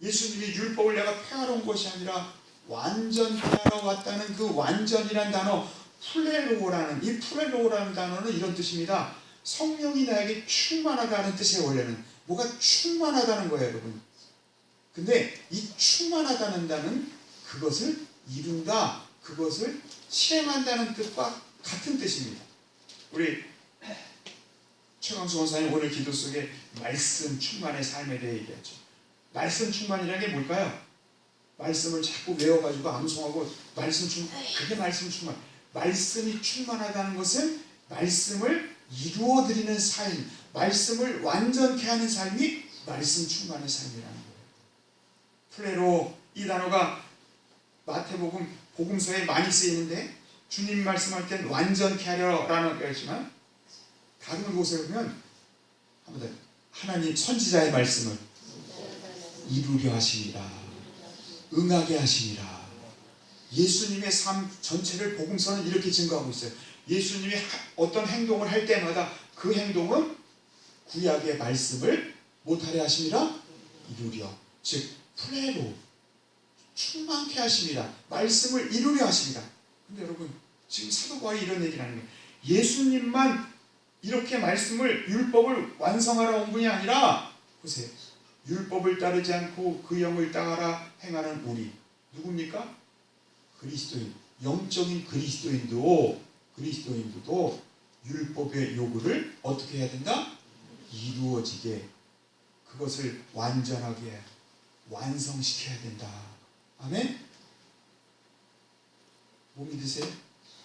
예수님이 율법을 내가 폐하러 온 것이 아니라 완전 폐하러 왔다는 그 완전이란 단어, 풀레로라는, 이 풀레로라는 단어는 이런 뜻입니다. 성령이 나에게 충만하다는 뜻이에요. 원래는 뭐가 충만하다는 거예요, 여러분. 근데 이 충만하다는 단어는 그것을 이룬다, 그것을 실행한다는 뜻과 같은 뜻입니다. 우리 최강수 원사님 오늘 기도 속에 말씀 충만의 삶에 대해 얘기하죠. 말씀 충만이라는 게 뭘까요? 말씀을 자꾸 외워가지고 암송하고 말씀 충만, 그게 말씀 충만. 말씀이 충만하다는 것은 말씀을 이루어드리는 삶, 말씀을 완전케 하는 삶이 말씀 충만의 삶이라는 거예요. 플레로, 이 단어가 마태복음 복음서에 많이 쓰이는데 주님 말씀할 땐 완전케 하려라는 거였지만 다른 곳에 보면 한번 더, 하나님 선지자의 말씀을 이루려 하십니다. 응하게 하십니다. 예수님의 삶 전체를 복음서는 이렇게 증거하고 있어요. 예수님이 어떤 행동을 할 때마다 그 행동은 구약의 말씀을 못하려 하십니다. 이루려. 즉 플레로 충만케 하십니다. 말씀을 이루려 하십니다. 근데 여러분 지금 사도 바울이 이런 얘기를 하는 거예요. 예수님만 이렇게 말씀을 율법을 완성하러 온 분이 아니라 보세요. 율법을 따르지 않고 그 영을 따라 행하는 우리 누굽니까? 그리스도인, 영적인 그리스도인도 율법의 요구를 어떻게 해야 된다? 이루어지게, 그것을 완전하게 완성시켜야 된다. 아멘? 뭐 믿으세요?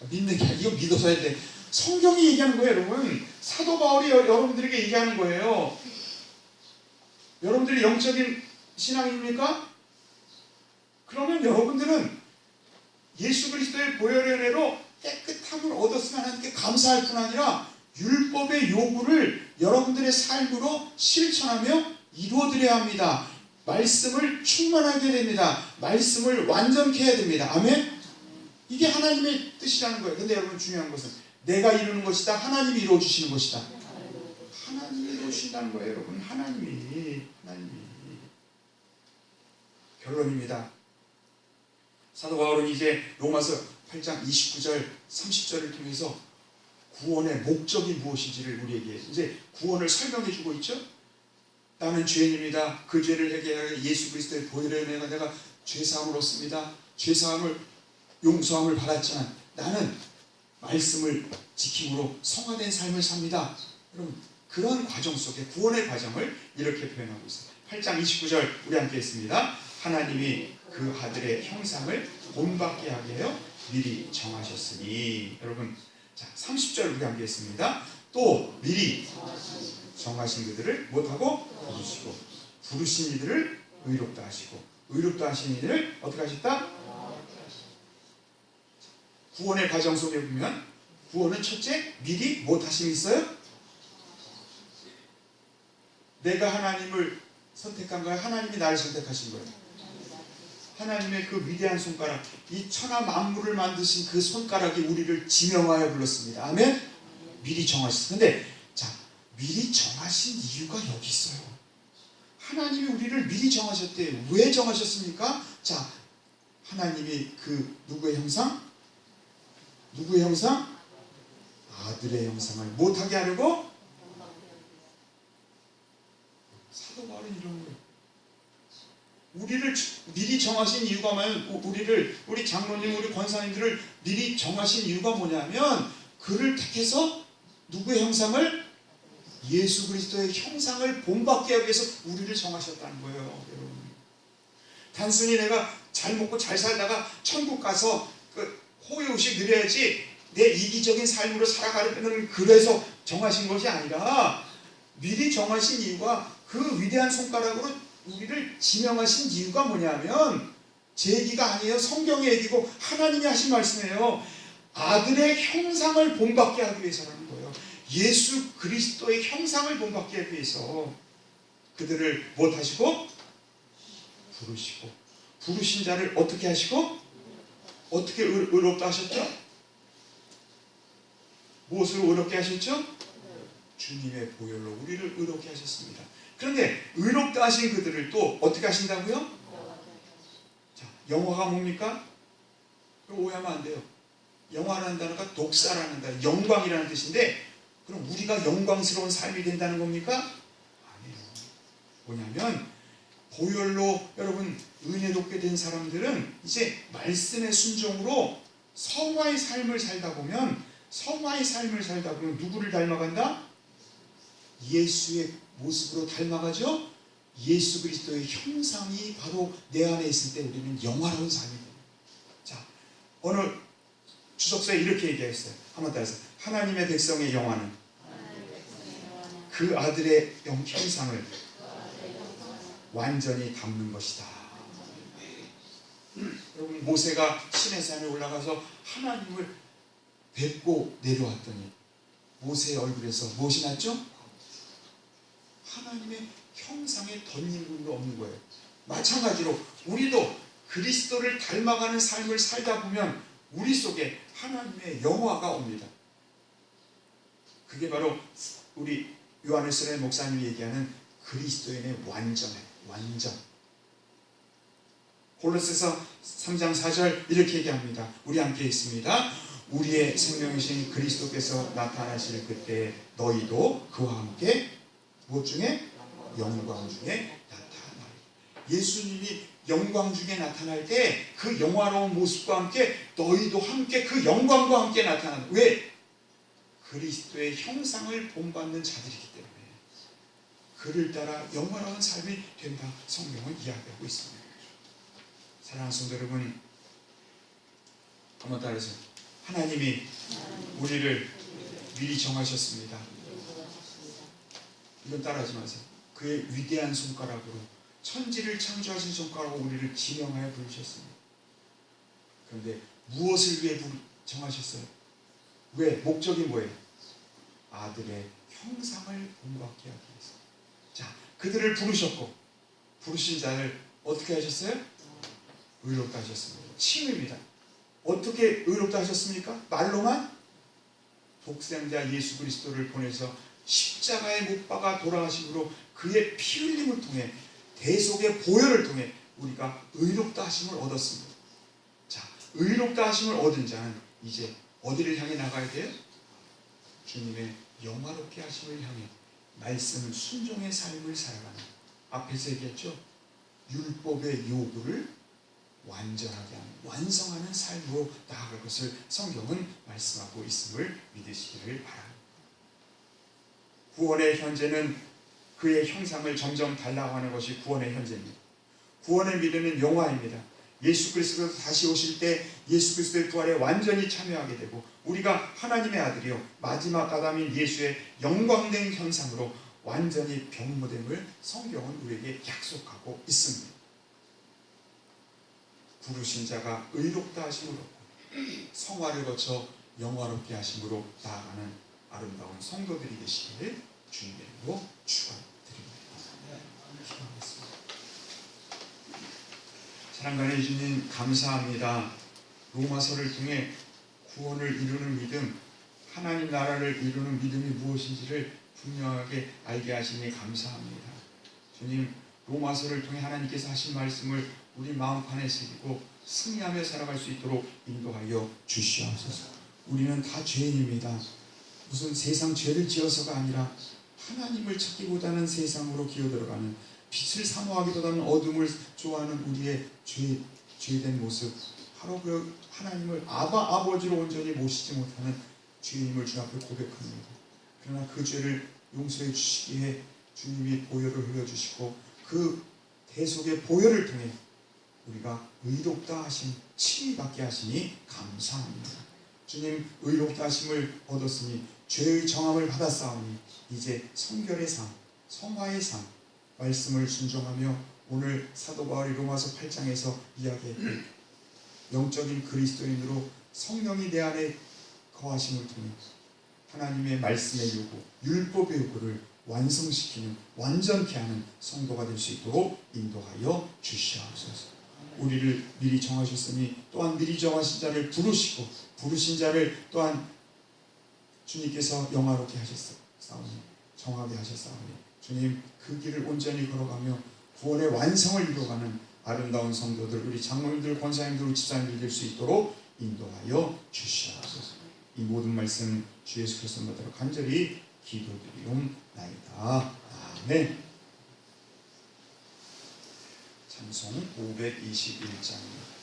믿는 게 이거 믿어서 해야 돼. 성경이 얘기하는 거예요, 여러분. 사도 바울이 여러분들에게 얘기하는 거예요. 여러분들이 영적인 신앙입니까? 그러면 여러분들은 예수 그리스도의 보혈의 은혜로 깨끗함을 얻었으면 하나님께 감사할 뿐 아니라 율법의 요구를 여러분들의 삶으로 실천하며 이루어드려야 합니다. 말씀을 충만하게 됩니다. 말씀을 완전케 해야 됩니다. 아멘? 이게 하나님의 뜻이라는 거예요. 근데 여러분 중요한 것은 내가 이루는 것이다, 하나님이 이루어주시는 것이다. 하나님이 이루어주신다는 거예요, 여러분. 하나님이. 결론입니다. 사도 바울은 이제 로마서 8장 29절 30절을 통해서 구원의 목적이 무엇인지를 우리에게 이제 구원을 설명해 주고 있죠. 나는 죄인입니다. 그 죄를 해결하여 예수 그리스도의 보혈의 은혜가 내가 죄사함을 얻습니다. 죄사함을 용서함을 받았지만 나는 말씀을 지킴으로 성화된 삶을 삽니다. 여러분 그런 과정 속에 구원의 과정을 이렇게 표현하고 있어요. 8장 29절 우리 함께 했습니다. 하나님이 그 아들의 형상을 본받게 하게 하여 미리 정하셨으니. 여러분 자 30절 우리 함께 했습니다. 또 미리 정하신 그들을 못하고 부르시고 부르신 이들을 의롭다 하시고 의롭다 하신 이들을 어떻게 하셨다? 구원의 과정 속에 보면 구원은 첫째 미리 못하심이 있어요? 내가 하나님을 선택한 거예요? 하나님이 나를 선택하신 거예요? 하나님의 그 위대한 손가락, 이 천하 만물을 만드신 그 손가락이 우리를 지명하여 불렀습니다. 아멘? 미리 정하셨어요. 근데 자, 미리 정하신 이유가 여기 있어요. 하나님이 우리를 미리 정하셨대요. 왜 정하셨습니까? 자, 하나님이 그 누구의 형상? 누구의 형상? 아들의 형상을 못하게 하려고? 사도 바울은 이런 거예요. 우리를 미리 정하신 이유가 뭐냐면 우리 장로님, 우리 권사님들을 미리 정하신 이유가 뭐냐면 그를 택해서 누구의 형상을? 예수 그리스도의 형상을 본받게 하기 위해서 우리를 정하셨다는 거예요. 여러분. 단순히 내가 잘 먹고 잘 살다가 천국 가서 그 호의호식 누려야지 내 이기적인 삶으로 살아가려는 그래서 정하신 것이 아니라 미리 정하신 이유가 그 위대한 손가락으로 우리를 지명하신 이유가 뭐냐면 제 얘기가 아니에요. 성경의 얘기고 하나님이 하신 말씀이에요. 아들의 형상을 본받게 하기 위해서라는 거예요. 예수 그리스도의 형상을 본받게 하기 위해서 그들을 무엇하시고? 부르시고 부르신 자를 어떻게 하시고? 어떻게 의롭다 하셨죠? 무엇으로 의롭게 하셨죠? 주님의 보혈로 우리를 의롭게 하셨습니다. 그런데 의롭다 하신 그들을 또 어떻게 하신다고요? 자, 영화가 뭡니까? 오해하면 안 돼요. 영화라는 단어가 독사라는 단어, 영광이라는 뜻인데, 그럼 우리가 영광스러운 삶이 된다는 겁니까? 아니에요. 뭐냐면 보혈로 여러분 은혜롭게 된 사람들은 이제 말씀의 순종으로 성화의 삶을 살다 보면 누구를 닮아간다? 예수의 모습으로 닮아가죠. 예수 그리스도의 형상이 바로 내 안에 있을 때 우리는 영화로운 삶이 됩니다. 자, 어느 주석서에 이렇게 얘기했어요. 한번 따라서 하나님의 백성의 영화는 그 아들의 형상을 완전히 담는 것이다. 여러분, 모세가 시내산에 올라가서 하나님을 뵙고 내려왔더니 모세의 얼굴에서 무엇이 났죠? 하나님의 형상에 덧임금도 없는 거예요. 마찬가지로 우리도 그리스도를 닮아가는 삶을 살다 보면 우리 속에 하나님의 영화가 옵니다. 그게 바로 우리 요한일서의 목사님이 얘기하는 그리스도인의 완전. 골로새서 3장 4절 이렇게 얘기합니다. 우리 함께 읽습니다. 우리의 생명이신 그리스도께서 나타나실 그때 너희도 그와 함께 무엇 중에? 영광 중에 나타나리. 예수님이 영광 중에 나타날 때 그 영화로운 모습과 함께 너희도 함께 그 영광과 함께 나타난다. 왜? 그리스도의 형상을 본받는 자들이기 때문에 그를 따라 영원한 삶이 된다. 성경은 이야기하고 있습니다. 사랑하는 성도 여러분, 한번 따라해서 하나님이 우리를 미리 정하셨습니다. 이건 따라하지 마세요. 그의 위대한 손가락으로 천지를 창조하신 손가락으로 우리를 지명하여 부르셨습니다. 그런데 무엇을 위해 정하셨어요? 왜? 목적이 뭐예요? 아들의 형상을 본받게 하기 위해서. 자, 그들을 부르셨고 부르신 자를 어떻게 하셨어요? 의롭다 하셨습니다. 칭입니다. 어떻게 의롭다 하셨습니까? 말로만? 독생자 예수 그리스도를 보내서 십자가에 못 박아 돌아가심으로 그의 피 흘림을 통해 대속의 보혈을 통해 우리가 의롭다 하심을 얻었습니다. 자, 의롭다 하심을 얻은 자는 이제 어디를 향해 나가야 돼요? 주님의 영화롭게 하심을 향해 말씀 순종의 삶을 살아가는, 앞에서 얘기했죠. 율법의 요구를 완전하게 하는, 완성하는 삶으로 나아갈 것을 성경은 말씀하고 있음을 믿으시기를 바랍니다. 구원의 현재는 그의 형상을 점점 닮아가는 것이 구원의 현재입니다. 구원을 믿는 영화입니다. 예수 그리스도가 다시 오실 때 예수 그리스도의 부활에 완전히 참여하게 되고 우리가 하나님의 아들이요 마지막 아담인 예수의 영광된 형상으로 완전히 변모됨을 성경은 우리에게 약속하고 있습니다. 부르신 자가 의롭다 하심으로 성화를 거쳐 영화롭게 하심으로 나아가는 아름다운 성도들이 되시기를 주님의 이름으로 축원드립니다. 기도하겠습니다. 사랑하는 주님 감사합니다. 로마서를 통해 구원을 이루는 믿음, 하나님 나라를 이루는 믿음이 무엇인지를 분명하게 알게 하시니 감사합니다. 주님, 로마서를 통해 하나님께서 하신 말씀을 우리 마음판에 새기고 승리하며 살아갈 수 있도록 인도하여 주시옵소서. 우리는 다 죄인입니다. 무슨 세상 죄를 지어서가 아니라 하나님을 찾기보다는 세상으로 기어들어가는, 빛을 사모하기보다는 어둠을 좋아하는 우리의 죄된 모습, 바로 그 하나님을 아버지로 온전히 모시지 못하는 죄인임을 주 앞에 고백합니다. 그러나 그 죄를 용서해 주시기에 주님이 보혈을 흘려주시고 그 대속의 보혈을 통해 우리가 의롭다 하심, 칭의 받게 하시니 감사합니다. 주님, 의롭다 하심을 얻었으니 죄의 정함을 받았사오니 이제 성결의 삶, 성화의 삶, 말씀을 순종하며 오늘 사도 바울이 로마서 8장에서 이야기했던 영적인 그리스도인으로 성령이 내 안에 거하심을 통해 하나님의 말씀의 요구, 율법의 요구를 완성시키는, 완전케 하는 성도가 될 수 있도록 인도하여 주시옵소서. 우리를 미리 정하셨으니 또한 미리 정하신 자를 부르시고 부르신 자를 또한 주님께서 영화롭게 하셨사오니, 정하게 하셨사오니 주님 그 길을 온전히 걸어가며 구원의 완성을 이루어가는 아름다운 성도들, 우리 장로님들, 권사님들, 집사님들 될 수 있도록 인도하여 주시옵소서. 이 모든 말씀 주 예수 그리스도 받들어 간절히 기도드리옵나이다. 아멘. 찬송 521장입니다.